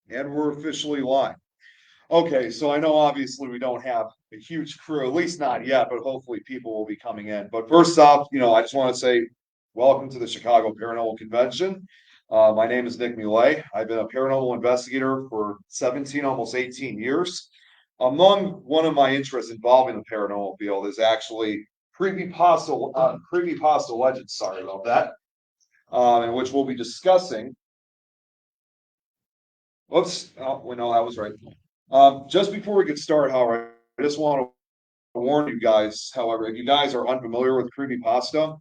And we're officially live. Okay, so I know obviously we don't have a huge crew, at least not yet, but hopefully people will be coming in. But first off, I just want to say welcome to the Chicago Paranormal Convention. My name is Nick Mulay. I've been a paranormal investigator for 17, almost 18 years. Among one of my interests involving the paranormal field is actually creepypasta legends. Sorry about that. In which we'll be discussing. Whoops. Oh, well, no, that was right. Just before we get started, however, I just want to warn you guys, however, if you guys are unfamiliar with creepypasta,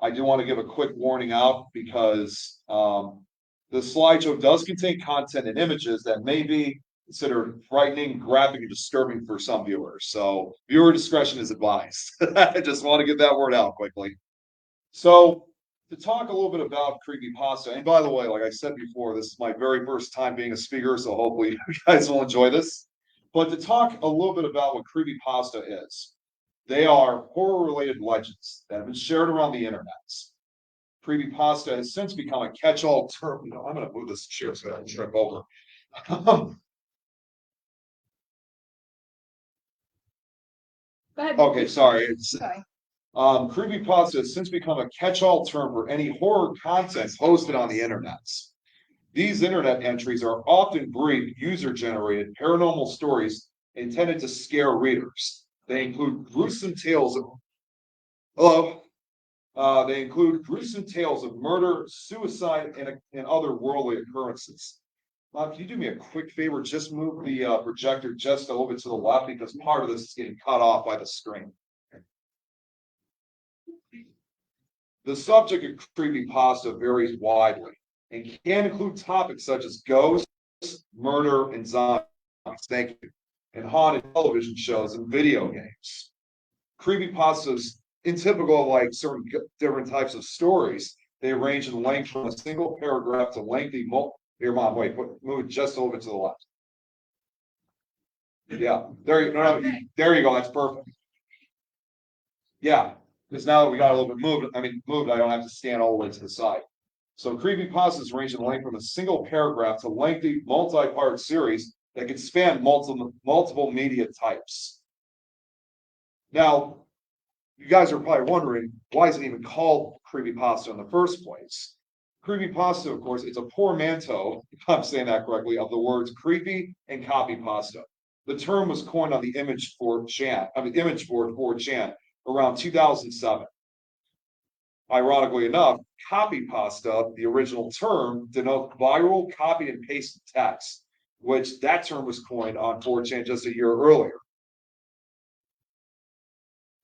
I do want to give a quick warning out because the slideshow does contain content and images that may be considered frightening, graphic, and disturbing for some viewers. So viewer discretion is advised. I just want to get that word out quickly. So to talk a little bit about creepypasta, and by the way, like I said before, this is my very first time being a speaker, so hopefully you guys will enjoy this. But to talk a little bit about what creepypasta is, they are horror-related legends that have been shared around the internet. Creepypasta has since become a catch-all term. I'm going to move this chair so I don't trip over. Go ahead. Okay, sorry. Creepypasta has since become a catch-all term for any horror content posted on the internet. These internet entries are often brief, user-generated paranormal stories intended to scare readers. They include gruesome tales of hello. They include gruesome tales of murder, suicide, and other worldly occurrences. Can you do me a quick favor? Just move the projector just a little bit to the left because part of this is getting cut off by the screen. The subject of creepypasta varies widely and can include topics such as ghosts, murder, and zombies. Thank you. And haunted television shows and video games. Creepypastas, in typical of like certain different types of stories, they range in length from a single paragraph to lengthy. Here, mom, wait, move it just a little bit to the left. Yeah, there you no, no, there you go. That's perfect. Yeah, because now that we got a little bit moved, I don't have to stand all the way to the side. So creepypastas range in length from a single paragraph to lengthy multi-part series that can span multiple media types. Now, you guys are probably wondering, why is it even called creepypasta in the first place? Creepypasta, of course, it's a portmanteau, if I'm saying that correctly, of the words creepy and copypasta. The term was coined on the image board for Chan around 2007. Ironically enough, copypasta, the original term, denotes viral copied and pasted text, which that term was coined on 4chan just a year earlier.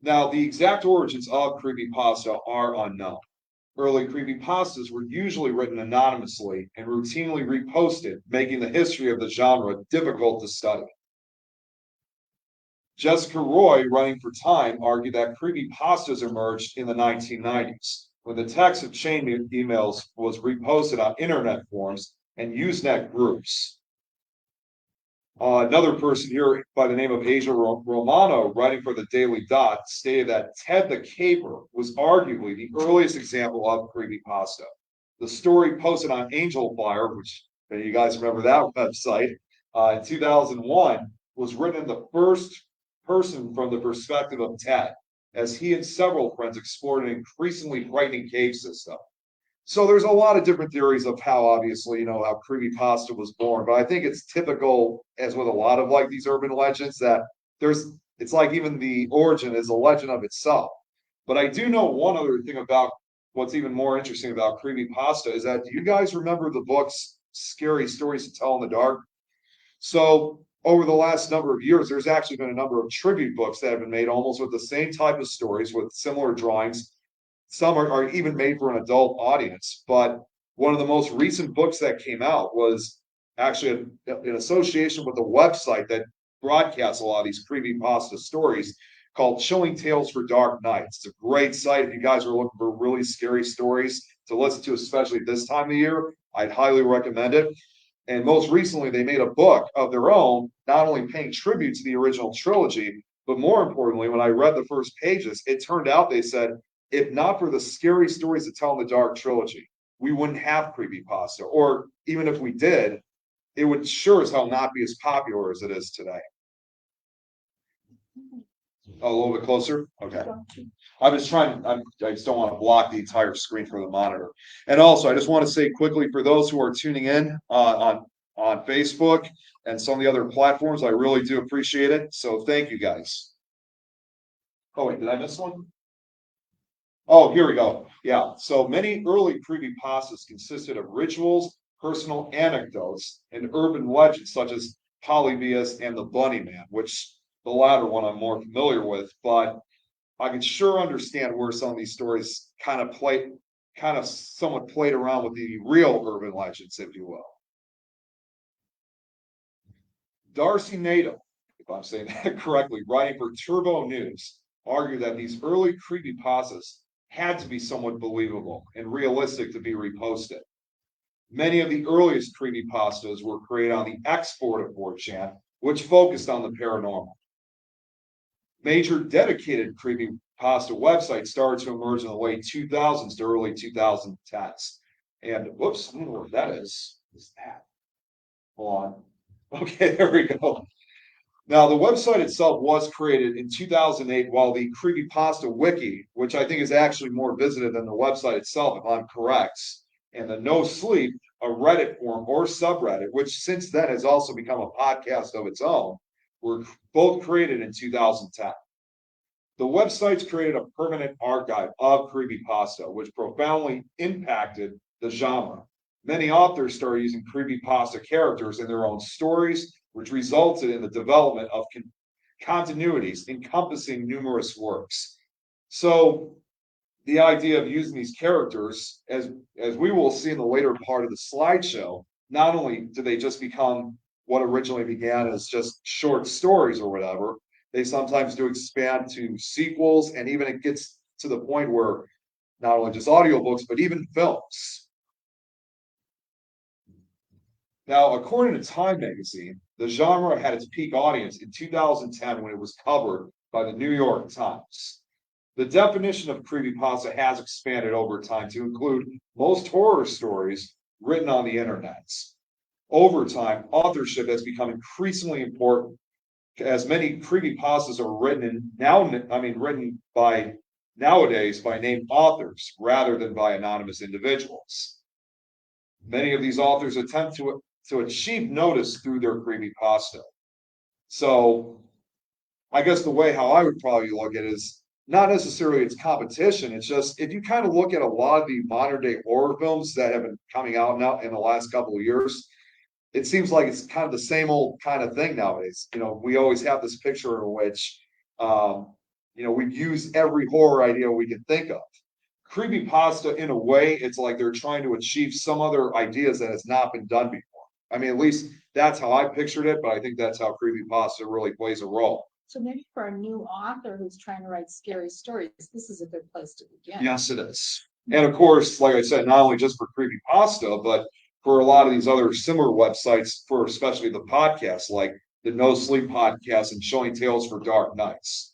Now, the exact origins of creepypasta are unknown. Early creepypastas were usually written anonymously and routinely reposted, making the history of the genre difficult to study. Jessica Roy, running for Time, argued that creepypastas emerged in the 1990s when the text of chain emails was reposted on internet forums and Usenet groups. Another person here by the name of Asia Romano, writing for the Daily Dot, stated that Ted the Caper was arguably the earliest example of creepypasta. The story posted on Angel Fire, which you guys remember that website, in 2001, was written in the first person from the perspective of Ted, as he and several friends explored an increasingly frightening cave system. So there's a lot of different theories of how obviously, how creepypasta was born, but I think it's typical, as with a lot of like these urban legends, that it's like even the origin is a legend of itself. But I do know one other thing about what's even more interesting about creepypasta is that do you guys remember the books Scary Stories to Tell in the Dark? So over the last number of years, there's actually been a number of tribute books that have been made almost with the same type of stories with similar drawings. Some are even made for an adult audience. But one of the most recent books that came out was actually in association with a website that broadcasts a lot of these creepypasta stories called Chilling Tales for Dark Nights. It's a great site if you guys are looking for really scary stories to listen to, especially this time of year. I'd highly recommend it. And most recently, they made a book of their own, not only paying tribute to the original trilogy, but more importantly, when I read the first pages, it turned out they said, if not for the Scary Stories to Tell in the Dark trilogy, we wouldn't have creepypasta. Or even if we did, it would sure as hell not be as popular as it is today. A little bit closer? Okay. I'm just trying, I just don't want to block the entire screen for the monitor. And also, I just want to say quickly for those who are tuning in on Facebook and some of the other platforms, I really do appreciate it. So thank you guys. Oh, wait, did I miss one? Oh, here we go. Yeah, so many early creepypastas consisted of rituals, personal anecdotes, and urban legends such as Polybius and the Bunny Man, which the latter one I'm more familiar with, but I can sure understand where some of these stories kind of somewhat played around with the real urban legends, if you will. Darcy Nato, if I'm saying that correctly, writing for Turbo News, argued that these early creepypastas had to be somewhat believable and realistic to be reposted. Many of the earliest creepypastas were created on the export of 4chan, which focused on the paranormal. Major dedicated creepypasta websites started to emerge in the late 2000s to early 2010s. And whoops, I don't know what that is. What's that? Hold on. Okay, there we go. Now, the website itself was created in 2008, while the Creepypasta Wiki, which I think is actually more visited than the website itself, if I'm correct, and the No Sleep, a Reddit forum or subreddit, which since then has also become a podcast of its own, were both created in 2010. The websites created a permanent archive of creepypasta, which profoundly impacted the genre. Many authors started using creepypasta characters in their own stories, which resulted in the development of continuities encompassing numerous works. So the idea of using these characters, as we will see in the later part of the slideshow, not only do they just become what originally began as just short stories or whatever, they sometimes do expand to sequels, and even it gets to the point where not only just audiobooks, but even films. Now, according to Time magazine, the genre had its peak audience in 2010 when it was covered by the New York Times. The definition of creepypasta has expanded over time to include most horror stories written on the internet. Over time, authorship has become increasingly important as many creepypastas are written by nowadays by named authors rather than by anonymous individuals. Many of these authors attempt to achieve notice through their creepypasta. So I guess the way how I would probably look at it is not necessarily its competition. It's just if you kind of look at a lot of the modern day horror films that have been coming out now in the last couple of years, it seems like it's kind of the same old kind of thing nowadays. You know, we always have this picture in which, we use every horror idea we can think of. Creepypasta, in a way, it's like they're trying to achieve some other ideas that has not been done before. I mean, at least that's how I pictured it, but I think that's how creepypasta really plays a role. So maybe for a new author who's trying to write scary stories, this is a good place to begin. Yes, it is. And of course, like I said, not only just for creepypasta, but for a lot of these other similar websites, for especially the podcasts like the No Sleep podcast and Showing Tales for Dark Nights.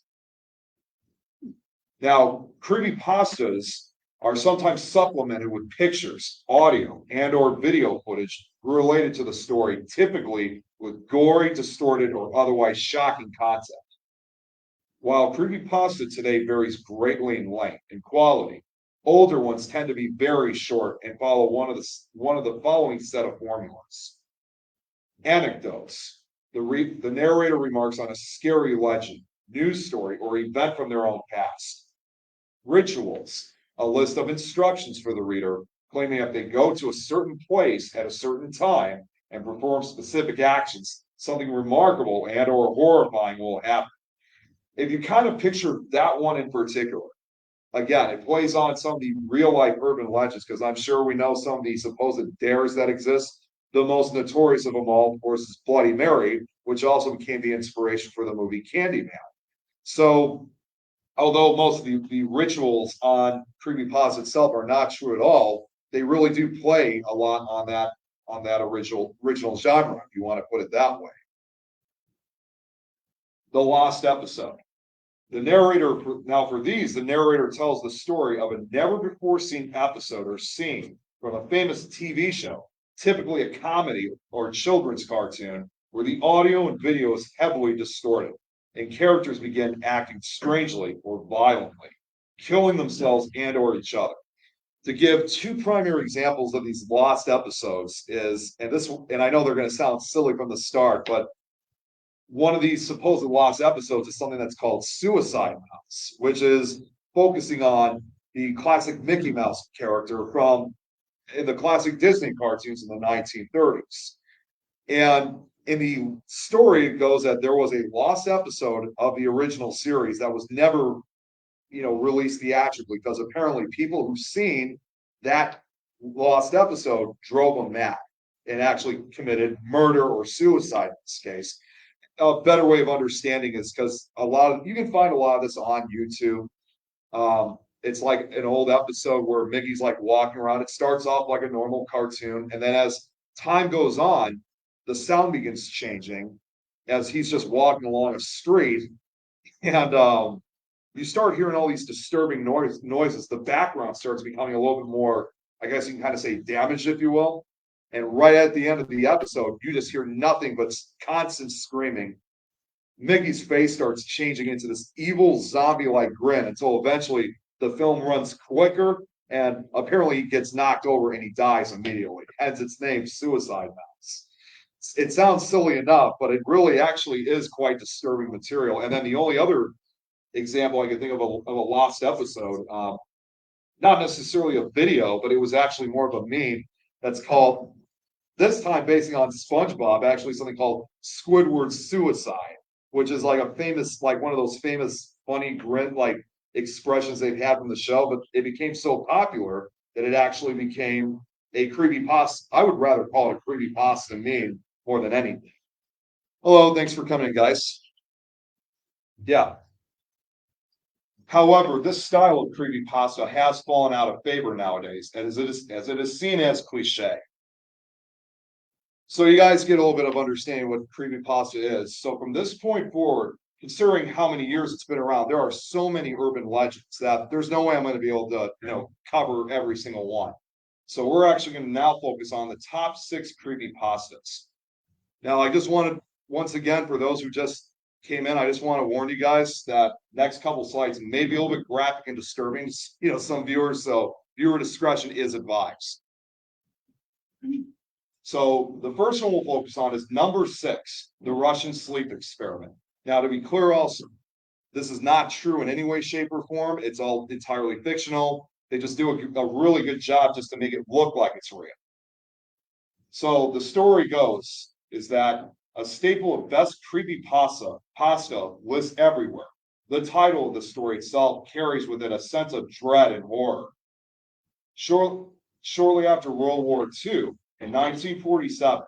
Now, creepypastas are sometimes supplemented with pictures, audio, and or video footage related to the story, typically with gory, distorted, or otherwise shocking content. While creepypasta today varies greatly in length and quality, older ones tend to be very short and follow one of the following set of formulas. Anecdotes. The narrator remarks on a scary legend, news story, or event from their own past. Rituals. A list of instructions for the reader, claiming if they go to a certain place at a certain time and perform specific actions, something remarkable and or horrifying will happen. If you kind of picture that one in particular, again, it plays on some of the real life urban legends because I'm sure we know some of the supposed dares that exist. The most notorious of them all, of course, is Bloody Mary, which also became the inspiration for the movie Candyman. So, although most of the rituals on creepypasta itself are not true at all, they really do play a lot on that original genre, if you want to put it that way. The lost episode. The narrator tells the story of a never before seen episode or scene from a famous TV show, typically a comedy or a children's cartoon, where the audio and video is heavily distorted and characters begin acting strangely or violently, killing themselves and or each other. To give two primary examples of these lost episodes is, and I know they're going to sound silly from the start, but one of these supposed lost episodes is something that's called Suicide Mouse, which is focusing on the classic Mickey Mouse character from in the classic Disney cartoons in the 1930s. And in the story, it goes that there was a lost episode of the original series that was never, released theatrically because apparently people who've seen that lost episode drove them mad and actually committed murder or suicide in this case. A better way of understanding is because you can find a lot of this on YouTube. It's like an old episode where Mickey's like walking around. It starts off like a normal cartoon, and then as time goes on, the sound begins changing as he's just walking along a street, and you start hearing all these disturbing noises. The background starts becoming a little bit more, I guess you can kind of say, damaged, if you will. And right at the end of the episode, you just hear nothing but constant screaming. Mickey's face starts changing into this evil zombie-like grin until eventually the film runs quicker and apparently he gets knocked over and he dies immediately. Hence its name, Suicide Mouse. It sounds silly enough, but it really actually is quite disturbing material. And then the only other example I can think of a lost episode, not necessarily a video, but it was actually more of a meme that's called, this time basing on SpongeBob, actually something called Squidward's Suicide, which is like a famous, like one of those famous funny grin like expressions they've had from the show, but it became so popular that it actually became a creepypasta. I would rather call it a creepypasta meme more than anything. Hello, thanks for coming, guys. Yeah. However, this style of creepypasta has fallen out of favor nowadays, as it is seen as cliche. So you guys get a little bit of understanding what creepypasta is. So from this point forward, considering how many years it's been around, there are so many urban legends that there's no way I'm going to be able to, cover every single one. So we're actually going to now focus on the top 6 creepypastas. Now, I just wanted, once again, for those who just came in, I just want to warn you guys that next couple slides may be a little bit graphic and disturbing, some viewers, so viewer discretion is advised. So the first one we'll focus on is number 6, the Russian sleep experiment. Now, to be clear also, this is not true in any way, shape, or form. It's all entirely fictional. They just do a really good job just to make it look like it's real. So the story goes is that a staple of best pasta lives everywhere. The title of the story itself carries with it a sense of dread and horror. Shortly after World War II, in 1947,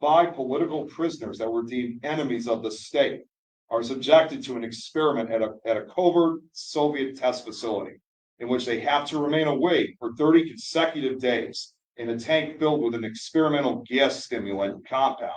5 political prisoners that were deemed enemies of the state are subjected to an experiment at a covert Soviet test facility in which they have to remain awake for 30 consecutive days in a tank filled with an experimental gas stimulant compound.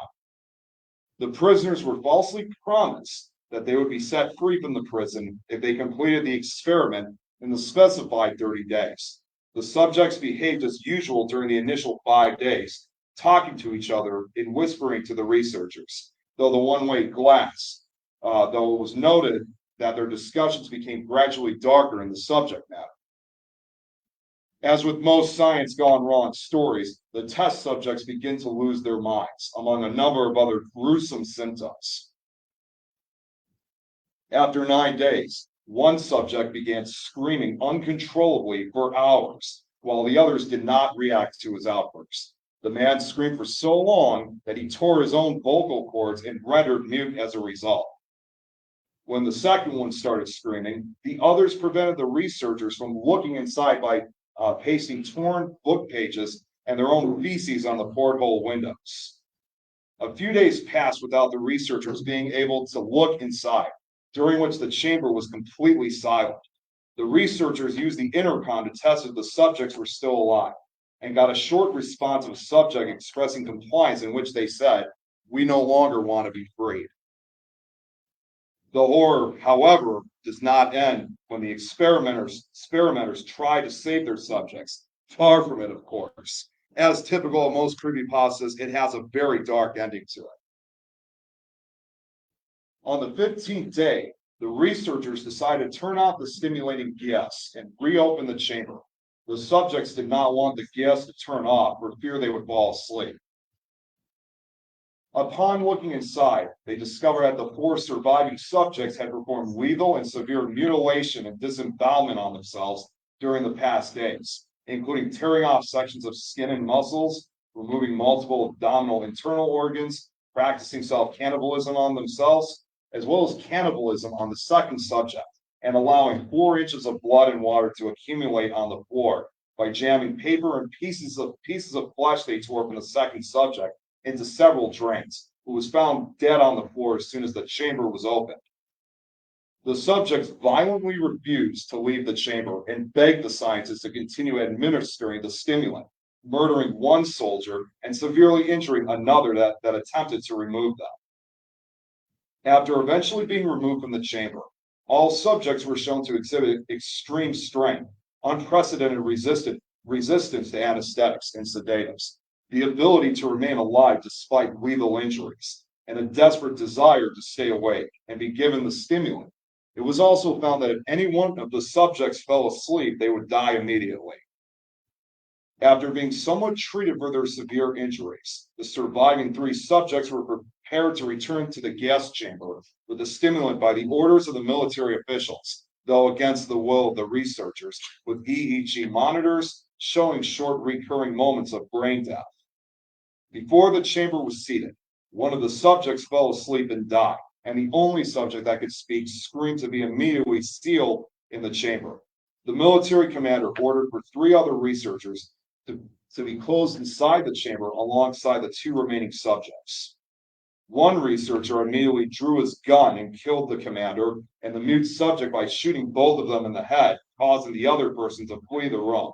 The prisoners were falsely promised that they would be set free from the prison if they completed the experiment in the specified 30 days. The subjects behaved as usual during the initial 5 days, talking to each other and whispering to the researchers, though the one-way glass, though it was noted that their discussions became gradually darker in the subject matter. As with most science gone wrong stories, the test subjects begin to lose their minds, among a number of other gruesome symptoms. After 9 days, one subject began screaming uncontrollably for hours, while the others did not react to his outbursts. The man screamed for so long that he tore his own vocal cords and rendered mute as a result. When the second one started screaming, the others prevented the researchers from looking inside by pasting torn book pages and their own feces on the porthole windows. A few days passed without the researchers being able to look inside, during which the chamber was completely silent. The researchers used the intercom to test if the subjects were still alive and got a short response of a subject expressing compliance in which they said, "We no longer want to be freed." The horror, however, does not end when the experimenters try to save their subjects. Far from it, of course. as typical of most creepypastas, it has a very dark ending to it. On the 15th day, the researchers decided to turn off the stimulating gas and reopen the chamber. The subjects did not want the gas to turn off for fear they would fall asleep. Upon looking inside, they discovered that the four surviving subjects had performed lethal and severe mutilation and disembowelment on themselves during the past days, including tearing off sections of skin and muscles, removing multiple abdominal internal organs, practicing self-cannibalism on themselves, as well as cannibalism on the second subject, and allowing 4 inches of blood and water to accumulate on the floor by jamming paper and pieces of flesh they tore from the second subject into several drains, who was found dead on the floor as soon as the chamber was opened. The subjects violently refused to leave the chamber and begged the scientists to continue administering the stimulant, murdering one soldier and severely injuring another that attempted to remove them. After eventually being removed from the chamber, all subjects were shown to exhibit extreme strength, unprecedented resistance to anesthetics and sedatives, the ability to remain alive despite lethal injuries, and a desperate desire to stay awake and be given the stimulant. It was also found that if any one of the subjects fell asleep, they would die immediately. After being somewhat treated for their severe injuries, the surviving 3 subjects were prepared to return to the gas chamber with the stimulant by the orders of the military officials, though against the will of the researchers, with EEG monitors showing short recurring moments of brain death. Before the chamber was seated, one of the subjects fell asleep and died, and the only subject that could speak screamed to be immediately sealed in the chamber. The military commander ordered for 3 other researchers to be closed inside the chamber alongside the 2 remaining subjects. One researcher immediately drew his gun and killed the commander and the mute subject by shooting both of them in the head, causing the other person to flee the room.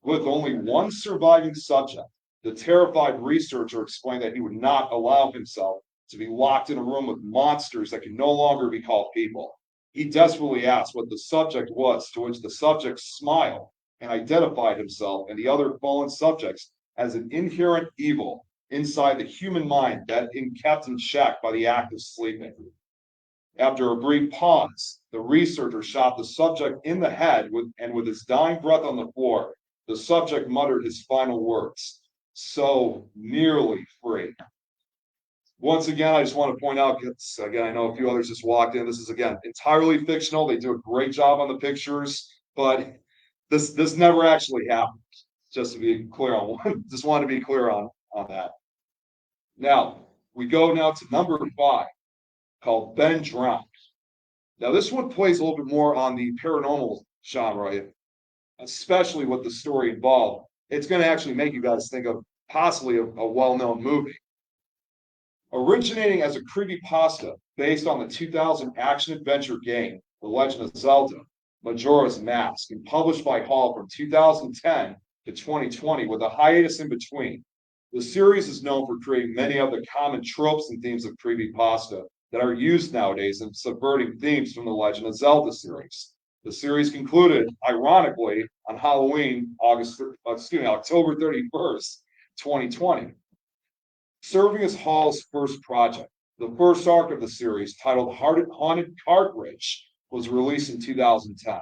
With only one surviving subject, the terrified researcher explained that he would not allow himself to be locked in a room with monsters that can no longer be called people. He desperately asked what the subject was, to which the subject smiled and identified himself and the other fallen subjects as an inherent evil inside the human mind that is kept in check by the act of sleeping. After a brief pause, the researcher shot the subject in the head with his dying breath on the floor. The subject muttered his final words, "So nearly free." Once again, I just want to point out, again, I know a few others just walked in. This is, again, entirely fictional. They do a great job on the pictures, but this never actually happened. Just to be clear on one, just want to be clear on that. Now, we go now to number 5, called Ben Drowned. Now, this one plays a little bit more on the paranormal genre, especially what the story involved. It's going to actually make you guys think of possibly a well-known movie. Originating as a creepypasta based on the 2000 action-adventure game, The Legend of Zelda, Majora's Mask, and published by Hall from 2010 to 2020 with a hiatus in between. The series is known for creating many of the common tropes and themes of creepypasta that are used nowadays in subverting themes from the Legend of Zelda series. The series concluded, ironically, on Halloween, October 31st, 2020. Serving as Hall's first project, the first arc of the series, titled Haunted Cartridge, was released in 2010.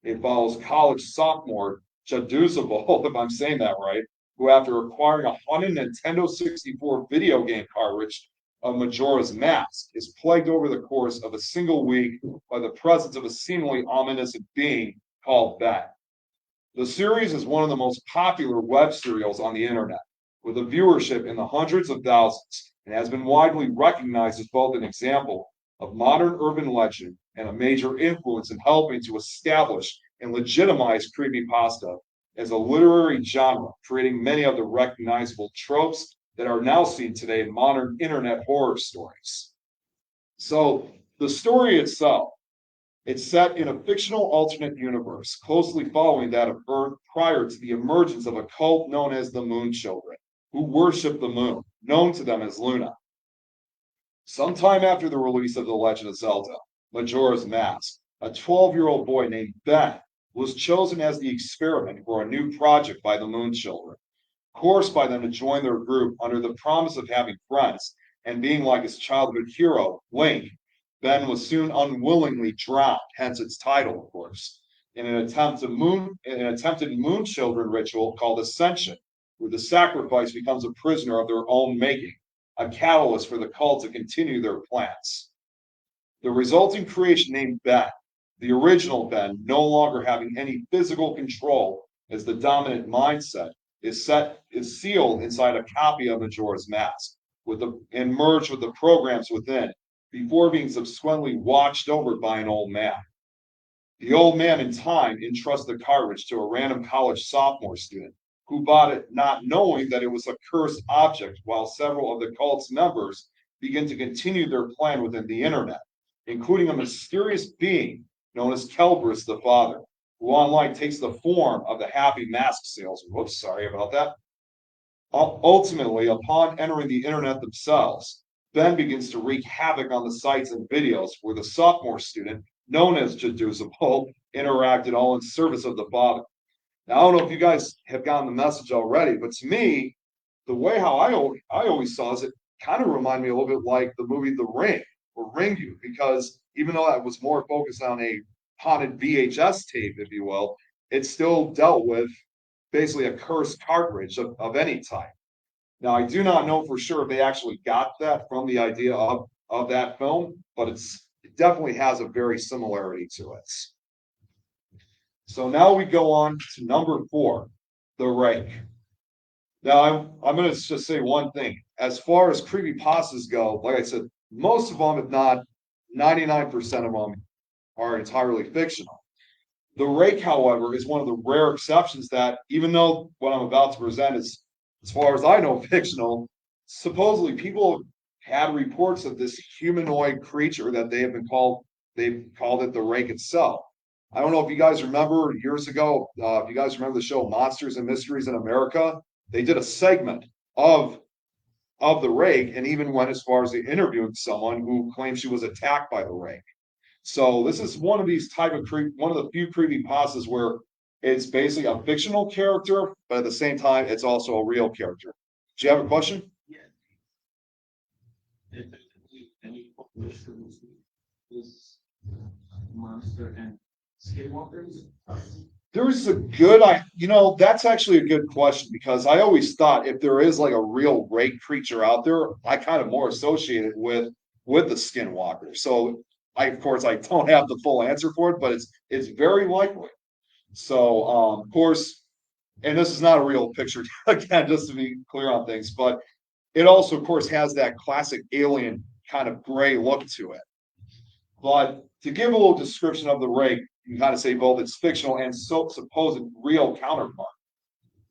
It follows college sophomore Jaduzable, if I'm saying that right, who, after acquiring a haunted Nintendo 64 video game cartridge of Majora's Mask, is plagued over the course of a single week by the presence of a seemingly ominous being called Bet. The series is one of the most popular web serials on the internet, with a viewership in the hundreds of thousands, and has been widely recognized as both an example of modern urban legend and a major influence in helping to establish and legitimize creepypasta as a literary genre, creating many of the recognizable tropes that are now seen today in modern internet horror stories. So the story itself, it's set in a fictional alternate universe, closely following that of Earth prior to the emergence of a cult known as the Moon Children, who worship the moon, known to them as Luna. Sometime after the release of The Legend of Zelda, Majora's Mask, a 12-year-old boy named Ben was chosen as the experiment for a new project by the Moon Children. coerced by them to join their group under the promise of having friends and being like his childhood hero, Link. Ben was soon unwillingly drowned, hence its title, of course, in an attempted moon children ritual called Ascension, where the sacrifice becomes a prisoner of their own making, a catalyst for the cult to continue their plans. The resulting creation named Ben, the original Ben, no longer having any physical control as the dominant mindset, is sealed inside a copy of Majora's Mask and merged with the programs within before being subsequently watched over by an old man. The old man in time entrusts the cartridge to a random college sophomore student who bought it not knowing that it was a cursed object, while several of the cult's members begin to continue their plan within the internet, including a mysterious being known as Kelbris the Father, who online takes the form of the happy mask salesman. Whoops, sorry about that. Ultimately, upon entering the internet themselves, Ben begins to wreak havoc on the sites and videos where the sophomore student, known as Jaduzable, interacted all in service of the father. Now, I don't know if you guys have gotten the message already, but to me, the way how I always saw it kind of reminded me a little bit like the movie The Ring or Ringu, because even though that was more focused on a haunted VHS tape, if you will, it still dealt with basically a cursed cartridge of any type. Now, I do not know for sure if they actually got that from the idea of that film, but it definitely has a very similarity to it. So now we go on to number 4, the rake. Now, I'm going to just say one thing. As far as creepypastas go, like I said, most of them, if not 99% of them, are entirely fictional. The rake, however, is one of the rare exceptions that, even though what I'm about to present is, as far as I know, fictional, supposedly people had reports of this humanoid creature that they've called it the rake itself. I don't know if you guys remember years ago, if you guys remember the show Monsters and Mysteries in America, they did a segment of of the rake and even went as far as they interviewed someone who claimed she was attacked by the rake. So this is one of these one of the few creepypastas where it's basically a fictional character, but at the same time, it's also a real character. Do you have a question? Yeah. If there's any populations this monster and skinwalkers? There's a good, that's actually a good question because I always thought if there is like a real rake creature out there, I kind of more associate it with the skinwalker. So of course, I don't have the full answer for it, but it's very likely. So, of course, and this is not a real picture again, just to be clear on things, but it also, of course, has that classic alien kind of gray look to it. But to give a little description of the rake, you can kind of say both its fictional and supposed real counterpart.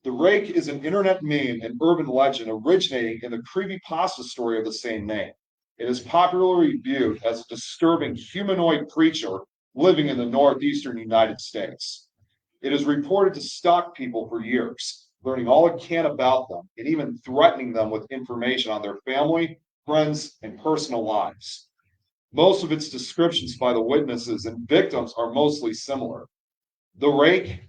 The rake is an internet meme and urban legend originating in the creepypasta story of the same name. It is popularly viewed as a disturbing humanoid creature living in the northeastern United States. It is reported to stalk people for years, learning all it can about them and even threatening them with information on their family, friends, and personal lives. Most of its descriptions by the witnesses and victims are mostly similar. The rake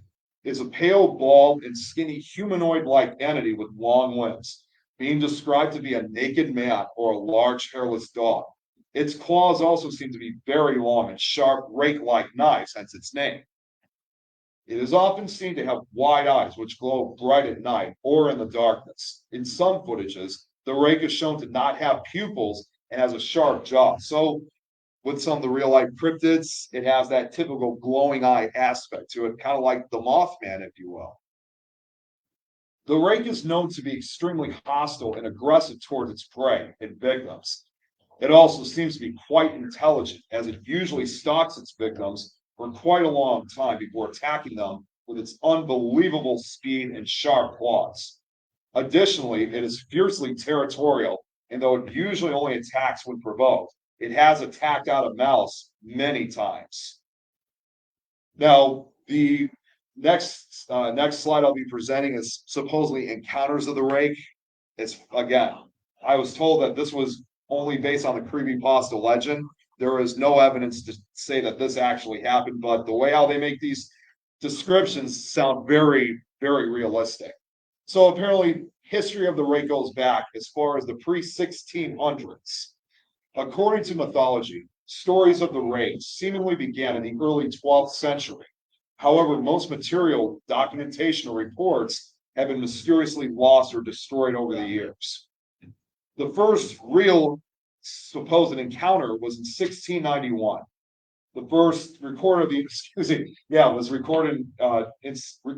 is a pale, bald, and skinny humanoid-like entity with long limbs, being described to be a naked man or a large hairless dog. Its claws also seem to be very long and sharp, rake-like knives, hence its name. It is often seen to have wide eyes which glow bright at night or in the darkness. In some footages, the rake is shown to not have pupils and has a sharp jaw. So with some of the real life cryptids, it has that typical glowing eye aspect to it, kind of like the Mothman, if you will. The rake is known to be extremely hostile and aggressive towards its prey and victims. It also seems to be quite intelligent, as it usually stalks its victims for quite a long time before attacking them with its unbelievable speed and sharp claws. Additionally, it is fiercely territorial, and though it usually only attacks when provoked, it has attacked out of malice many times. Now, the next slide I'll be presenting is supposedly encounters of the rake. It's again, I was told that this was only based on the creepypasta legend. There is no evidence to say that this actually happened, but the way how they make these descriptions sound very, very realistic. So apparently, history of the rake goes back as far as the pre-1600s. According to mythology, stories of the rake seemingly began in the early 12th century. However, most material, documentation, or reports have been mysteriously lost or destroyed over the years. The first real supposed encounter was in 1691. The first recorded of the was recorded.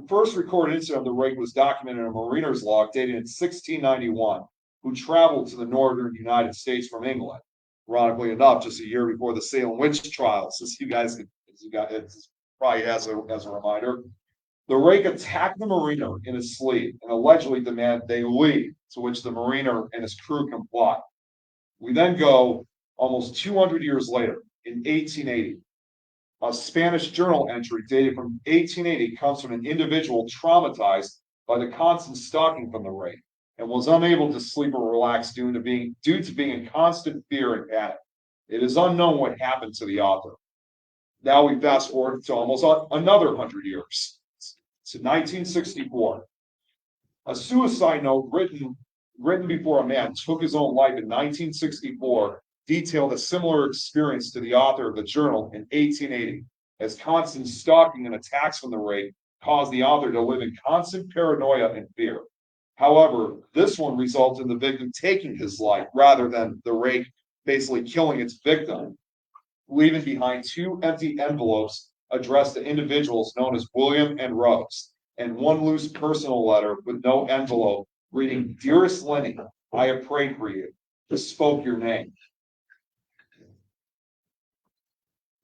First recorded incident of the rake was documented in a mariner's log dated in 1691, who traveled to the northern United States from England. Ironically enough, just a year before the Salem witch trials, as you guys, it's probably as a reminder, the rake attacked the mariner in his sleep and allegedly demanded they leave, to which the mariner and his crew complied. We then go almost 200 years later, in 1880. A Spanish journal entry dated from 1880 comes from an individual traumatized by the constant stalking from the rake and was unable to sleep or relax due to being in constant fear and panic. It is unknown what happened to the author. Now we fast forward to almost another 100 years, to 1964. A suicide note written before a man took his own life in 1964 detailed a similar experience to the author of the journal in 1880, as constant stalking and attacks from the rake caused the author to live in constant paranoia and fear. However, this one resulted in the victim taking his life rather than the rake basically killing its victim, leaving behind two empty envelopes addressed to individuals known as William and Rose, and one loose personal letter with no envelope reading, "Dearest Lenny, I have prayed for you. Just spoke your name."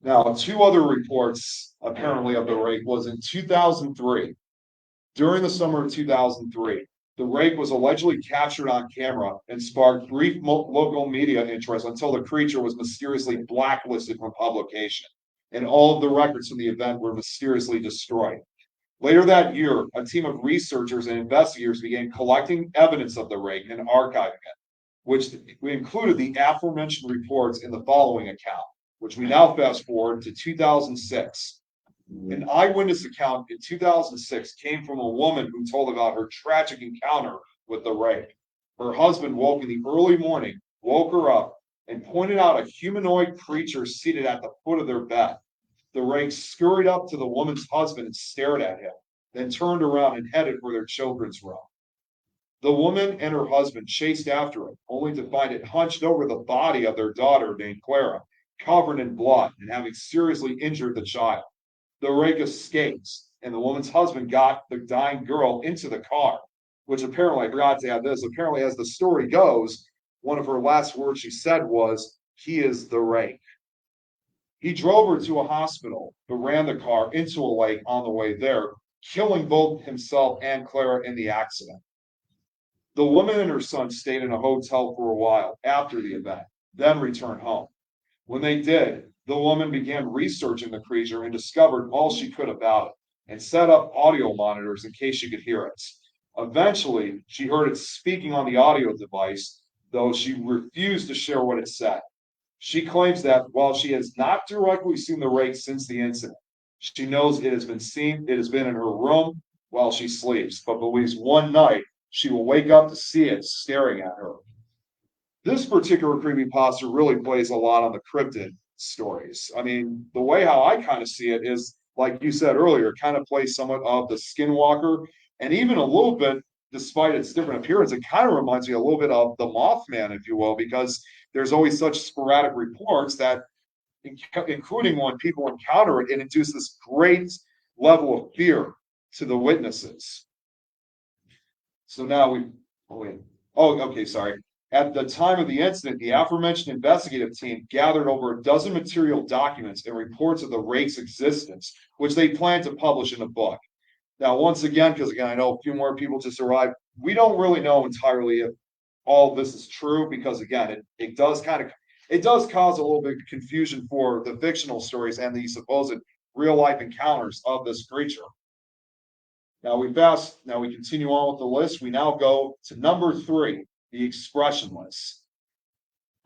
Now, two other reports apparently of the rake was in 2003. During the summer of 2003, the rake was allegedly captured on camera and sparked brief local media interest until the creature was mysteriously blacklisted from publication, and all of the records from the event were mysteriously destroyed. Later that year, a team of researchers and investigators began collecting evidence of the rake and archiving it, which we included the aforementioned reports in the following account, which we now fast forward to 2006. An eyewitness account in 2006 came from a woman who told about her tragic encounter with the rake. Her husband woke in the early morning, woke her up, and pointed out a humanoid creature seated at the foot of their bed. The rake scurried up to the woman's husband and stared at him, then turned around and headed for their children's room. The woman and her husband chased after it, only to find it hunched over the body of their daughter named Clara, covered in blood and having seriously injured the child. The rake escapes, and the woman's husband got the dying girl into the car, which apparently, I forgot to add this, apparently, as the story goes, one of her last words she said was, "He is the rake." He drove her to a hospital, but ran the car into a lake on the way there, killing both himself and Clara in the accident. The woman and her son stayed in a hotel for a while after the event, then returned home. When they did, the woman began researching the creature and discovered all she could about it and set up audio monitors in case she could hear it. Eventually, she heard it speaking on the audio device, though she refused to share what it said. She claims that while she has not directly seen the rake since the incident, she knows it has been in her room while she sleeps, but believes one night she will wake up to see it staring at her. This particular creepypasta really plays a lot on the cryptid stories. I mean, the way how I kind of see it is, like you said earlier, kind of plays somewhat of the skinwalker, and even a little bit, despite its different appearance, it kind of reminds me a little bit of the Mothman, if you will, because there's always such sporadic reports that, including when people encounter it, it induces this great level of fear to the witnesses. So now okay, sorry. At the time of the incident, the aforementioned investigative team gathered over a dozen material documents and reports of the rake's existence, which they plan to publish in a book. Now, once again, because again, I know a few more people just arrived, we don't really know entirely if all this is true, because again, it does cause a little bit of confusion for the fictional stories and the supposed real life encounters of this creature. Now we continue on with the list. We now go to number 3, the expressionless.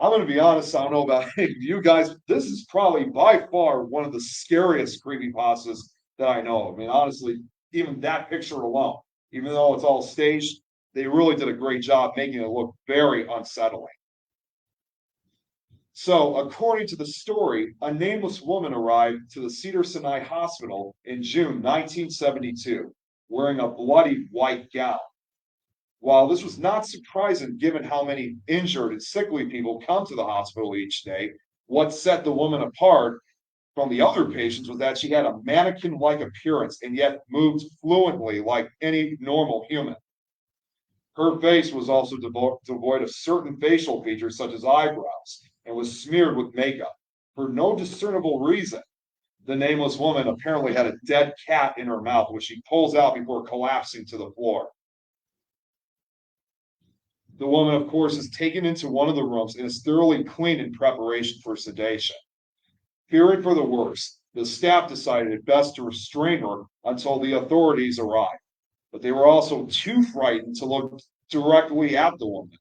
I'm going to be honest, I don't know about you guys. This is probably by far one of the scariest creepypastas that I know. I mean, honestly, even that picture alone Even though it's all staged, they really did a great job making it look very unsettling. So, according to the story, a nameless woman arrived to the Cedar Sinai Hospital in June 1972, wearing a bloody white gown. While this was not surprising given how many injured and sickly people come to the hospital each day, what set the woman apart from the other patients was that she had a mannequin like appearance and yet moved fluently like any normal human. Her face was also devoid of certain facial features, such as eyebrows, and was smeared with makeup. For no discernible reason, the nameless woman apparently had a dead cat in her mouth, which she pulls out before collapsing to the floor. The woman, of course, is taken into one of the rooms and is thoroughly cleaned in preparation for sedation. Fearing for the worst, the staff decided it best to restrain her until the authorities arrived. But they were also too frightened to look directly at the woman.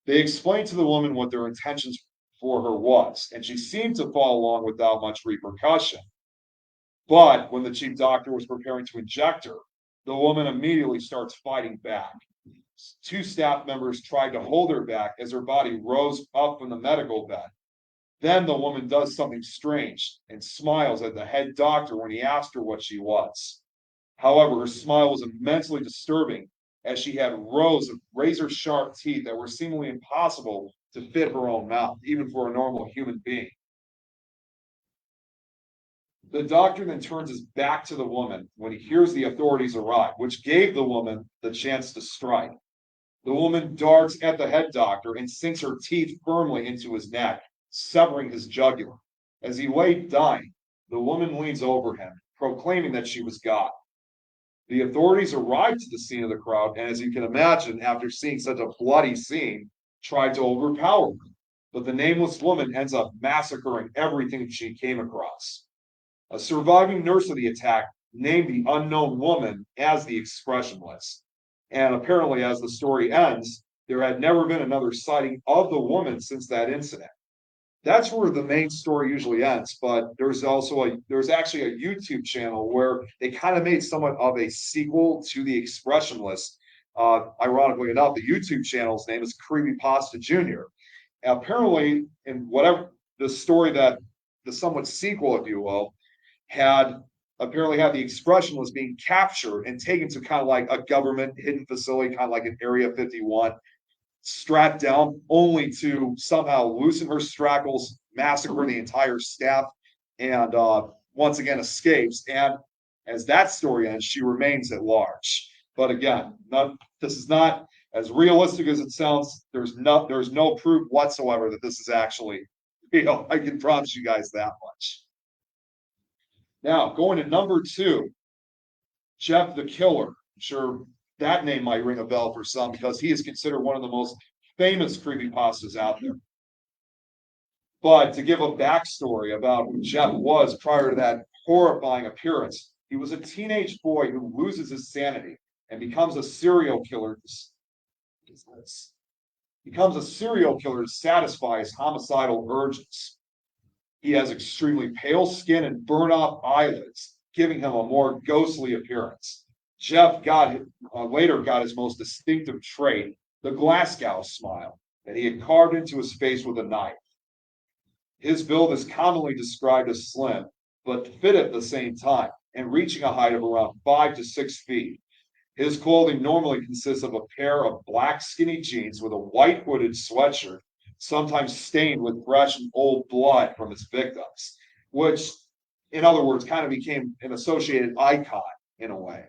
They explained to the woman what their intentions for her was, and she seemed to follow along without much repercussion. But when the chief doctor was preparing to inject her, the woman immediately starts fighting back. Two staff members tried to hold her back as her body rose up from the medical bed. Then the woman does something strange and smiles at the head doctor when he asked her what she was. However, her smile was immensely disturbing as she had rows of razor sharp teeth that were seemingly impossible to fit her own mouth, even for a normal human being. The doctor then turns his back to the woman when he hears the authorities arrive, which gave the woman the chance to strike. The woman darts at the head doctor and sinks her teeth firmly into his neck, severing his jugular. As he lay dying, the woman leans over him, proclaiming that she was God. The authorities arrived to the scene of the crowd, and as you can imagine, after seeing such a bloody scene, tried to overpower her. But the nameless woman ends up massacring everything she came across. A surviving nurse of the attack named the unknown woman as the expressionless. And apparently, as the story ends, there had never been another sighting of the woman since that incident. That's where the main story usually ends, but there's actually a YouTube channel where they kind of made somewhat of a sequel to the expressionless. Ironically enough, the YouTube channel's name is Creepypasta Junior. Apparently, in whatever the story that the somewhat sequel, if you will, had apparently had the expressionless being captured and taken to kind of like a government hidden facility, kind of like an Area 51, strapped down, only to somehow loosen her straggles, massacre the entire staff, and once again escapes. And as that story ends, she remains at large. But again, this is not as realistic as it sounds. There's no proof whatsoever that this is actually real. I can promise you guys that much. Now, going to number two, Jeff the Killer. I'm sure that name might ring a bell for some because he is considered one of the most famous creepypastas out there. But to give a backstory about who Jeff was prior to that horrifying appearance, he was a teenage boy who loses his sanity and becomes a serial killer. Becomes a serial killer to satisfy his homicidal urges. He has extremely pale skin and burnt off eyelids, giving him a more ghostly appearance. Later got his most distinctive trait, the Glasgow smile, that he had carved into his face with a knife. His build is commonly described as slim, but fit at the same time, and reaching a height of around 5 to 6 feet. His clothing normally consists of a pair of black skinny jeans with a white hooded sweatshirt, sometimes stained with fresh and old blood from his victims, which, in other words, kind of became an associated icon in a way.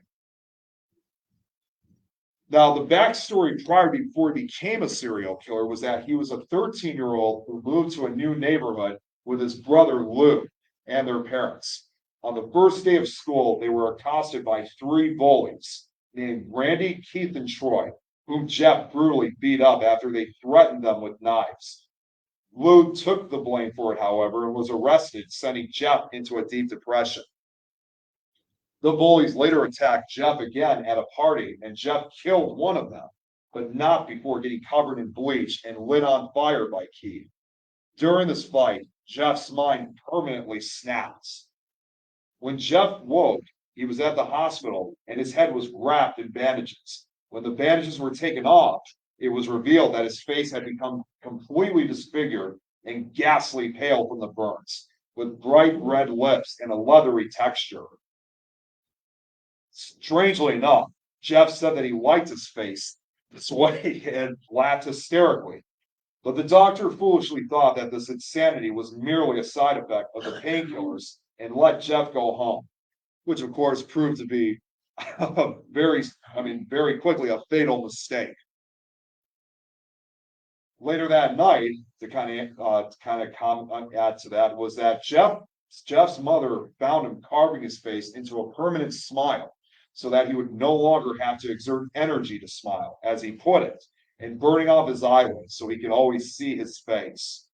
Now, the backstory prior before he became a serial killer was that he was a 13-year-old who moved to a new neighborhood with his brother Lou and their parents. On the first day of school, they were accosted by three bullies named Randy, Keith, and Troy, whom Jeff brutally beat up after they threatened them with knives. Lou took the blame for it, however, and was arrested, sending Jeff into a deep depression. The bullies later attacked Jeff again at a party, and Jeff killed one of them, but not before getting covered in bleach and lit on fire by Keith. During this fight, Jeff's mind permanently snaps. When Jeff woke, He was at the hospital and his head was wrapped in bandages. When the bandages were taken off, it was revealed that his face had become completely disfigured and ghastly pale from the burns, with bright red lips and a leathery texture. Strangely enough, Jeff said that he liked his face this way and laughed hysterically. But the doctor foolishly thought that this insanity was merely a side effect of the painkillers and let Jeff go home, which of course proved to be a very quickly a fatal mistake. Later that night, add to that, was that Jeff's mother found him carving his face into a permanent smile so that he would no longer have to exert energy to smile, as he put it, and burning off his eyelids so he could always see his face.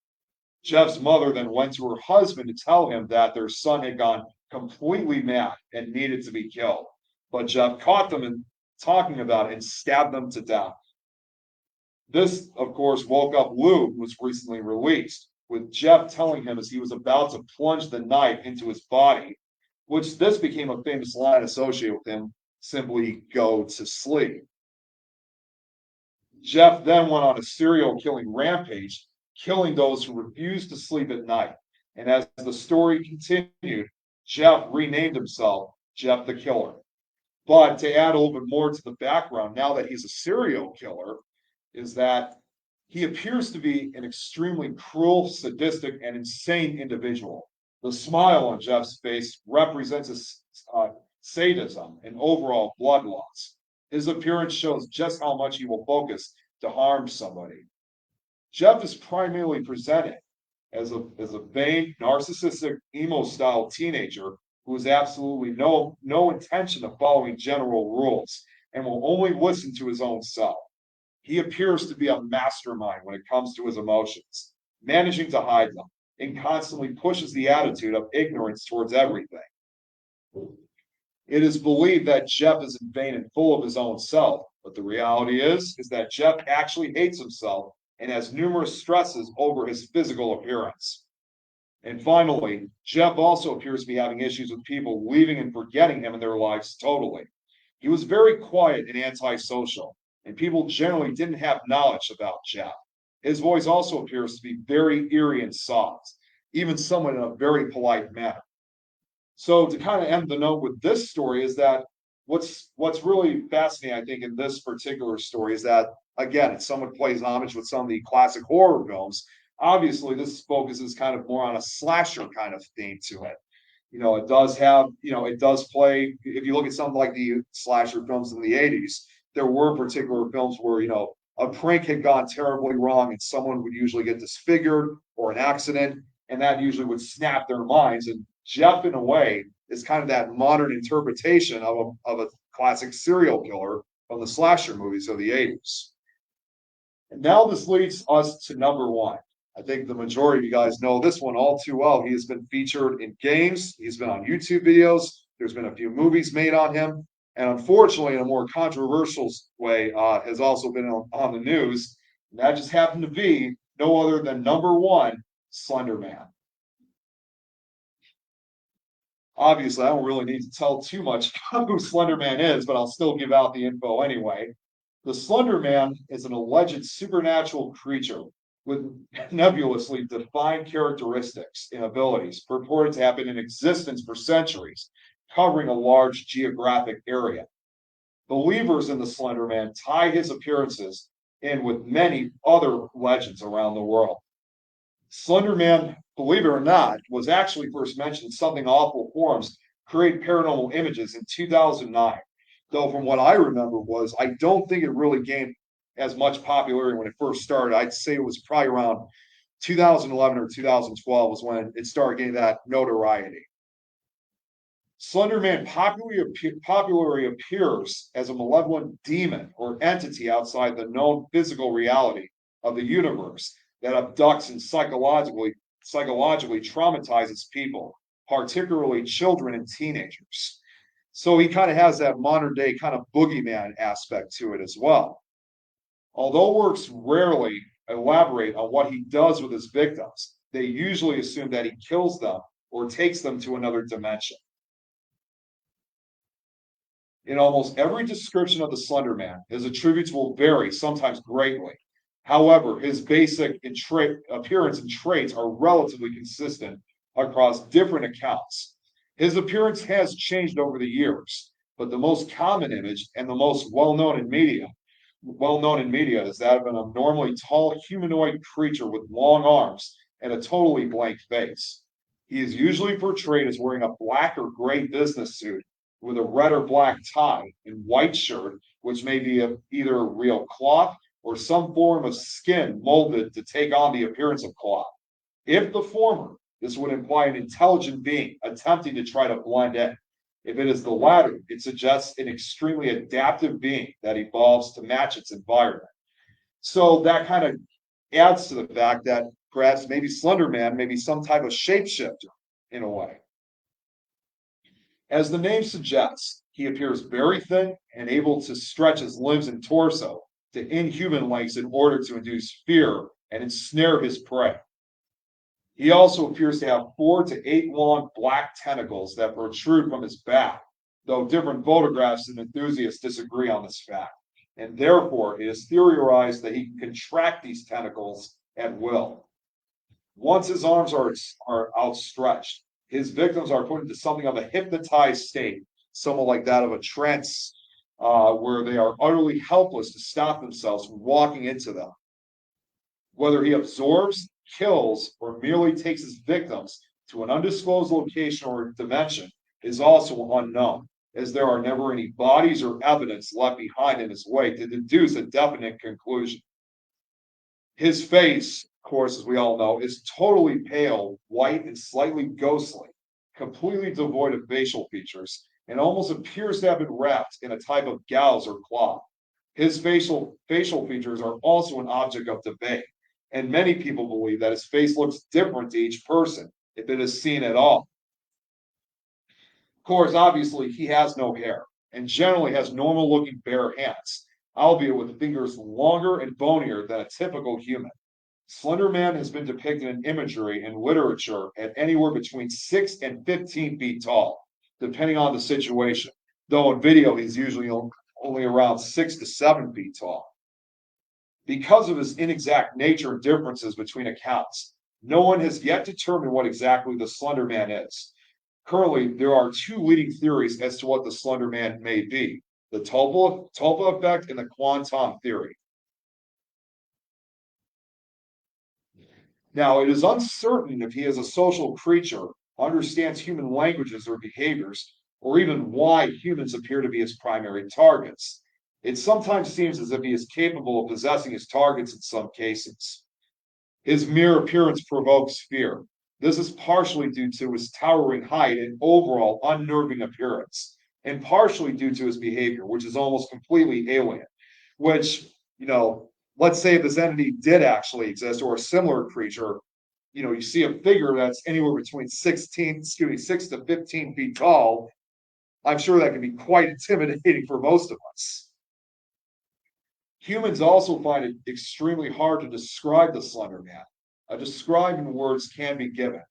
Jeff's mother then went to her husband to tell him that their son had gone completely mad and needed to be killed. But Jeff caught them in talking about it and stabbed them to death. This, of course, woke up Lou, who was recently released, with Jeff telling him as he was about to plunge the knife into his body, which this became a famous line associated with him, simply go to sleep. Jeff then went on a serial killing rampage, killing those who refused to sleep at night. And as the story continued, Jeff renamed himself Jeff the Killer. But to add a little bit more to the background, now that he's a serial killer, is that he appears to be an extremely cruel, sadistic, and insane individual. The smile on Jeff's face represents his sadism and overall bloodlust. His appearance shows just how much he will focus to harm somebody. Jeff is primarily presented as a vain, narcissistic, emo-style teenager who has absolutely no intention of following general rules and will only listen to his own self. He appears to be a mastermind when it comes to his emotions, managing to hide them, and constantly pushes the attitude of ignorance towards everything. It is believed that Jeff is vain and full of his own self, but the reality is that Jeff actually hates himself and has numerous stresses over his physical appearance. And finally, Jeff also appears to be having issues with people leaving and forgetting him in their lives totally. He was very quiet and antisocial, and people generally didn't have knowledge about Jeff. His voice also appears to be very eerie and soft, even somewhat in a very polite manner. So to kind of end the note with this story is that what's really fascinating, I think, in this particular story is that again, it somewhat plays homage with some of the classic horror films. Obviously, this focuses kind of more on a slasher kind of theme to it. It does have, it does play. If you look at something like the slasher films in the '80s, there were particular films where a prank had gone terribly wrong and someone would usually get disfigured or an accident, and that usually would snap their minds. And Jeff, in a way, is kind of that modern interpretation of a classic serial killer from the slasher movies of the '80s. And now this leads us to number one. I think the majority of you guys know this one all too well. He has been featured in games. He's been on YouTube videos. There's been a few movies made on him. And unfortunately, in a more controversial way, has also been on the news. And that just happened to be no other than number one, Slender Man. Obviously, I don't really need to tell too much who Slender Man is, but I'll still give out the info anyway. The Slender Man is an alleged supernatural creature with nebulously defined characteristics and abilities purported to have been in existence for centuries, covering a large geographic area. Believers in the Slender Man tie his appearances in with many other legends around the world. Slender Man, believe it or not, was actually first mentioned in Something Awful Forums Create Paranormal Images in 2009. Though from what I remember was, I don't think it really gained as much popularity when it first started. I'd say it was probably around 2011 or 2012 was when it started getting that notoriety. Slender Man popularly appears as a malevolent demon or entity outside the known physical reality of the universe that abducts and psychologically traumatizes people, particularly children and teenagers. So he kind of has that modern day kind of boogeyman aspect to it as well. Although works rarely elaborate on what he does with his victims, they usually assume that he kills them or takes them to another dimension. In almost every description of the Slender Man, his attributes will vary, sometimes greatly. However, his basic appearance and traits are relatively consistent across different accounts. His appearance has changed over the years, but the most common image and the most well known in media is that of an abnormally tall humanoid creature with long arms and a totally blank face. He is usually portrayed as wearing a black or gray business suit with a red or black tie and white shirt, which may be of either real cloth or some form of skin molded to take on the appearance of cloth. If the former, this would imply an intelligent being attempting to try to blend in. If it is the latter, it suggests an extremely adaptive being that evolves to match its environment. So that kind of adds to the fact that perhaps maybe Slender Man may be some type of shapeshifter in a way. As the name suggests, he appears very thin and able to stretch his limbs and torso to inhuman lengths in order to induce fear and ensnare his prey. He also appears to have 4 to 8 long black tentacles that protrude from his back, though different photographs and enthusiasts disagree on this fact. And therefore, it is theorized that he can contract these tentacles at will. Once his arms are outstretched, his victims are put into something of a hypnotized state, somewhat like that of a trance, where they are utterly helpless to stop themselves from walking into them. Whether he absorbs, kills, or merely takes his victims to an undisclosed location or dimension is also unknown, as there are never any bodies or evidence left behind in his wake to deduce a definite conclusion. His face, of course, as we all know, is totally pale, white, and slightly ghostly, completely devoid of facial features, and almost appears to have been wrapped in a type of gauze or cloth. His facial features are also an object of debate, and many people believe that his face looks different to each person if it is seen at all. Of course, obviously, he has no hair and generally has normal looking bare hands, albeit with fingers longer and bonier than a typical human. Slender Man has been depicted in imagery and literature at anywhere between 6 and 15 feet tall, depending on the situation, though in video he's usually only around 6 to 7 feet tall. Because of his inexact nature and differences between accounts, no one has yet determined what exactly the Slender Man is. Currently, there are 2 leading theories as to what the Slender Man may be: the Tulpa effect and the quantum theory. Now, it is uncertain if he is a social creature, understands human languages or behaviors, or even why humans appear to be his primary targets. It sometimes seems as if he is capable of possessing his targets in some cases. His mere appearance provokes fear. This is partially due to his towering height and overall unnerving appearance, and partially due to his behavior, which is almost completely alien. Which, let's say if this entity did actually exist or a similar creature, you see a figure that's anywhere between 6 to 15 feet tall. I'm sure that can be quite intimidating for most of us. Humans also find it extremely hard to describe the Slender Man. A describe in words can be given,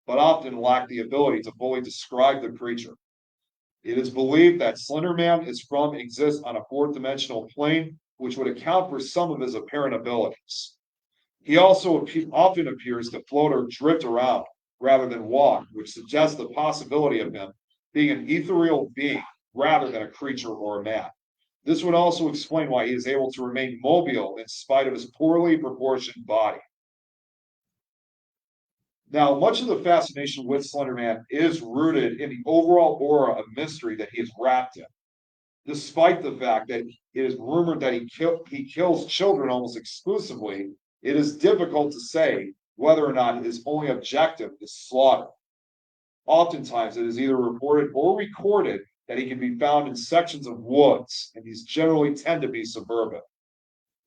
but often lack the ability to fully describe the creature. It is believed that Slender Man is from exists on a fourth dimensional plane, which would account for some of his apparent abilities. He also often appears to float or drift around rather than walk, which suggests the possibility of him being an ethereal being rather than a creature or a man. This would also explain why he is able to remain mobile in spite of his poorly proportioned body. Now, much of the fascination with Slender Man is rooted in the overall aura of mystery that he is wrapped in. Despite the fact that it is rumored that he kills children almost exclusively, it is difficult to say whether or not his only objective is slaughter. Oftentimes, it is either reported or recorded that he can be found in sections of woods, and these generally tend to be suburban.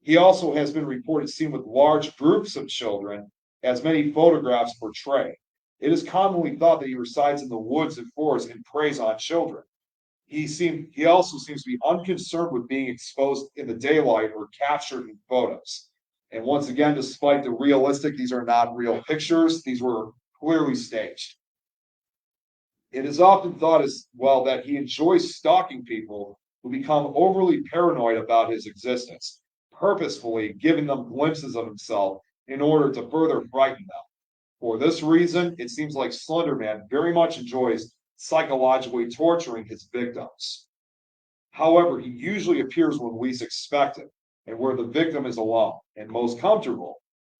He also has been reported seen with large groups of children, as many photographs portray. It is commonly thought that he resides in the woods and forests and preys on children. He also seems to be unconcerned with being exposed in the daylight or captured in photos. And once again, despite these are not real pictures, these were clearly staged. It is often thought as well that he enjoys stalking people who become overly paranoid about his existence, purposefully giving them glimpses of himself in order to further frighten them. For this reason, it seems like Slender Man very much enjoys psychologically torturing his victims. However, he usually appears when least expected and where the victim is alone and most comfortable,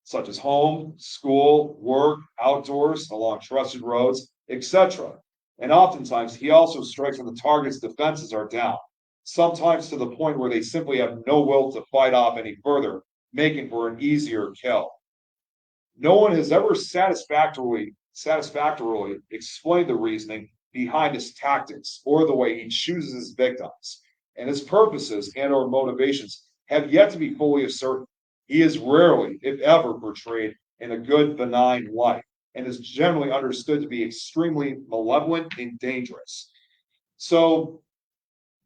such as home, school, work, outdoors, along trusted roads, etc. And oftentimes, he also strikes when the target's defenses are down, sometimes to the point where they simply have no will to fight off any further, making for an easier kill. No one has ever satisfactorily explained the reasoning behind his tactics or the way he chooses his victims, and his purposes and or motivations have yet to be fully ascertained. He is rarely, if ever, portrayed in a good, benign light, and is generally understood to be extremely malevolent and dangerous. So,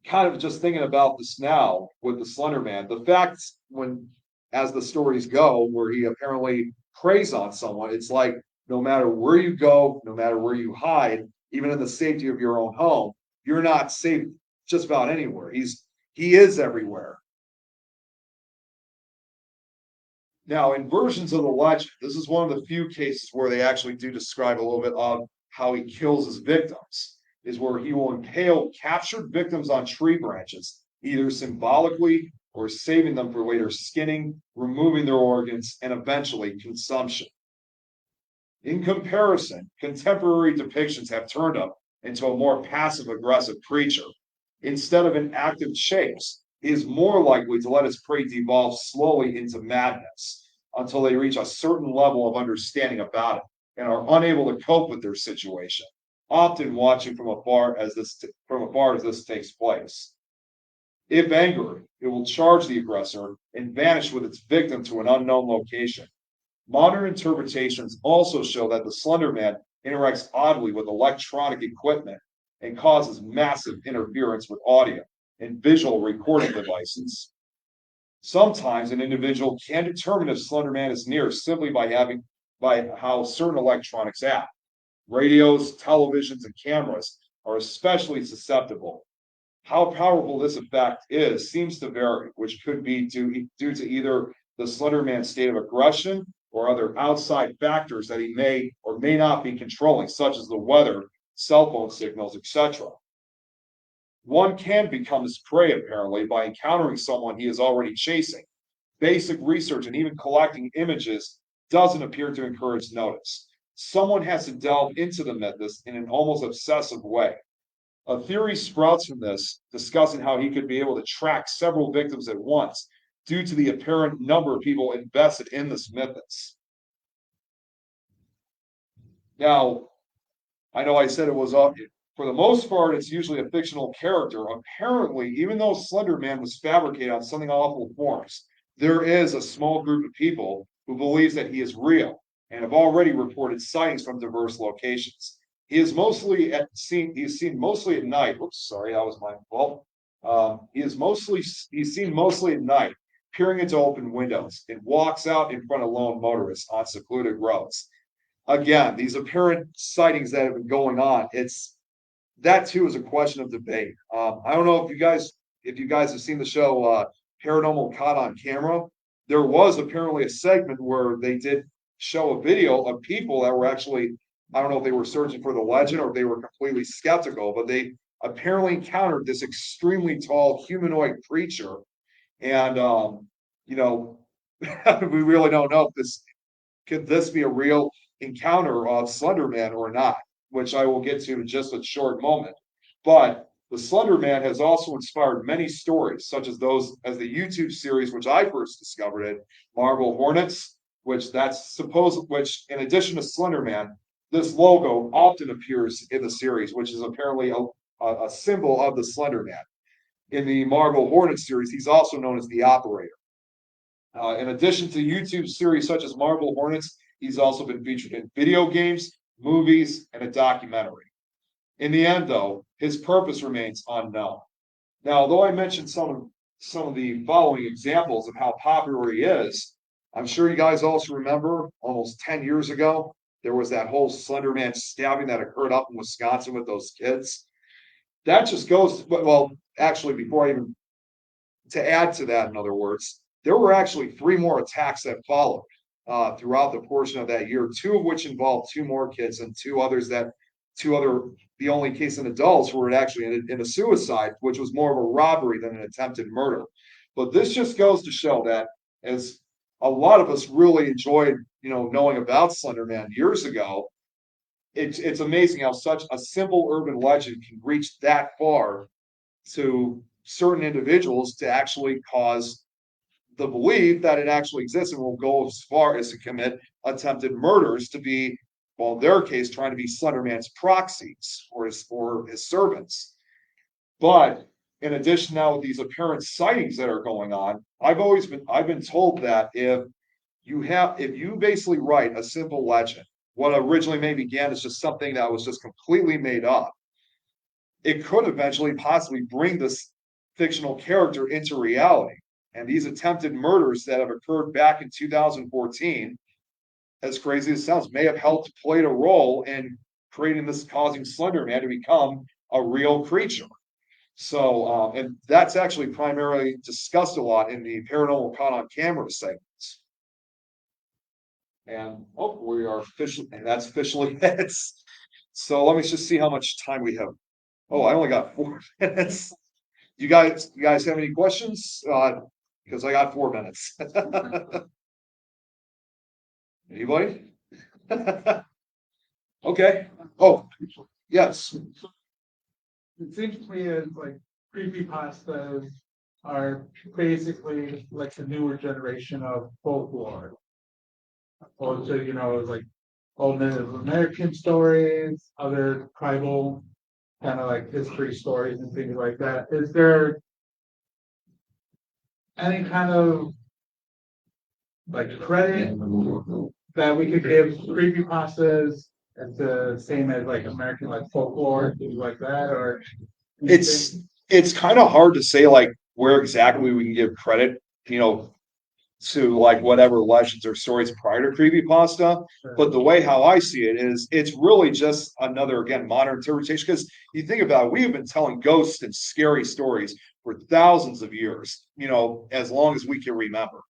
kind of just thinking about this now with the Slender Man, the fact when, as the stories go, where he apparently preys on someone, it's like no matter where you go, no matter where you hide, even in the safety of your own home, you're not safe just about anywhere. He is everywhere. Now, in versions of the legend, this is one of the few cases where they actually do describe a little bit of how he kills his victims, is where he will impale captured victims on tree branches, either symbolically or saving them for later skinning, removing their organs, and eventually consumption. In comparison, contemporary depictions have turned him into a more passive aggressive creature. Instead of an active chase, he is more likely to let his prey devolve slowly into madness until they reach a certain level of understanding about it and are unable to cope with their situation, often watching from afar as this takes place. If angered, it will charge the aggressor and vanish with its victim to an unknown location. Modern interpretations also show that the Slender Man interacts oddly with electronic equipment and causes massive interference with audio and visual recording devices. Sometimes an individual can determine if Slender Man is near simply by how certain electronics act. Radios, televisions, and cameras are especially susceptible. How powerful this effect is seems to vary, which could be due to either the Slender Man's state of aggression or other outside factors that he may or may not be controlling, such as the weather, cell phone signals, etc. One can become his prey, apparently, by encountering someone he is already chasing. Basic research and even collecting images doesn't appear to encourage notice. Someone has to delve into the mythos in an almost obsessive way. A theory sprouts from this, discussing how he could be able to track several victims at once due to the apparent number of people invested in this mythos. Now, I know I said it was for the most part, it's usually a fictional character. Apparently, even though Slender Man was fabricated on something awful forms, there is a small group of people who believes that he is real and have already reported sightings from diverse locations. He is seen mostly at night. Oops, sorry, that was my fault. He's seen mostly at night, peering into open windows, and walks out in front of lone motorists on secluded roads. Again, these apparent sightings that have been going on, it's that too is a question of debate. I don't know if you guys have seen the show Paranormal Caught on Camera. There was apparently a segment where they did show a video of people that were actually, I don't know if they were searching for the legend or if they were completely skeptical, but they apparently encountered this extremely tall humanoid creature. And you know, we really don't know if this be a real encounter of Slender Man or not, which I will get to in just a short moment. But the Slender Man has also inspired many stories, such as those as the YouTube series, which I first discovered it, Marble Hornets, which in addition to Slender Man, this logo often appears in the series, which is apparently a symbol of the Slender Man. In the Marble Hornets series, he's also known as the Operator. In addition to YouTube series such as Marble Hornets, he's also been featured in video games, movies, and a documentary. In the end, though, his purpose remains unknown. Now, although I mentioned some of the following examples of how popular he is, I'm sure you guys also remember almost 10 years ago there was that whole Slender Man stabbing that occurred up in Wisconsin with those kids. That just goes, well, actually, before I even, to add to that, in other words, there were actually three more attacks that followed throughout the portion of that year, two of which involved two more kids and the only case in adults were actually in a suicide, which was more of a robbery than an attempted murder. But this just goes to show that as a lot of us really enjoyed, knowing about Slender Man years ago, it's amazing how such a simple urban legend can reach that far to certain individuals to actually cause the belief that it actually exists and will go as far as to commit attempted murders to be, well, in their case, trying to be Slenderman's proxies or his servants. But in addition, now with these apparent sightings that are going on, I've been told that if you basically write a simple legend, what originally may began as just something that was just completely made up, it could eventually possibly bring this fictional character into reality. And these attempted murders that have occurred back in 2014, as crazy as it sounds, may have helped played a role in creating this, causing Slender Man to become a real creature. So, and that's actually primarily discussed a lot in the paranormal caught on camera segments. And we are officially, and that's officially it. So let me just see how much time we have. Oh, I only got 4 minutes. You guys have any questions? Because I got 4 minutes. Anybody? Okay. Oh, yes. It seems to me as like creepypastas are basically like the newer generation of folklore. Opposed to, like old Native American stories, other tribal kind of like history stories and things like that. Is there any kind of like credit that we could give creepypastas as the same as like American like folklore, things like that, or It's kind of hard to say like where exactly we can give credit, to like whatever legends or stories prior to creepypasta. But the way how I see it is it's really just another, again, modern interpretation. Because you think about it, we have been telling ghosts and scary stories for thousands of years, as long as we can remember.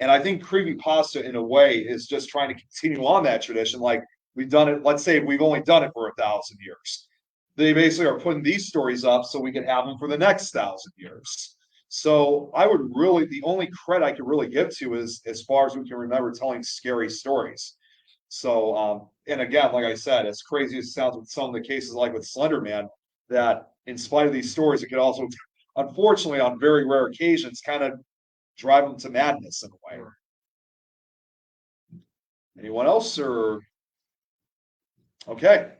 And I think creepypasta in a way is just trying to continue on that tradition. Like we've done it, let's say we've only done it for 1,000 years. They basically are putting these stories up so we can have them for the next 1,000 years. So I would really, the only credit I could really give to is as far as we can remember telling scary stories. So, and again, like I said, as crazy as it sounds with some of the cases like with Slender Man, that in spite of these stories, it could also, unfortunately, on very rare occasions, kind of drive them to madness in a way. Anyone else or? Okay.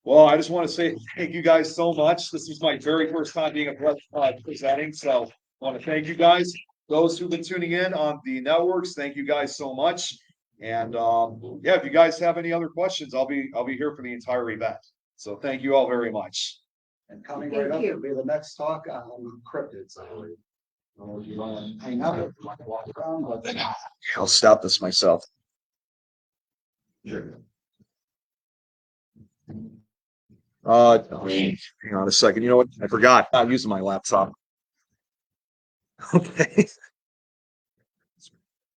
Well, I just want to say thank you guys so much. This was my very first time being presenting, so I want to thank you guys. Those who've been tuning in on the networks, thank you guys so much. And yeah, if you guys have any other questions, I'll be here for the entire event. So thank you all very much. And coming right up will be the next talk on cryptids. You want to hang out if you want to walk around, but I'll stop this myself. sure. Hang on a second. You know what? I forgot. I'm using my laptop. Okay.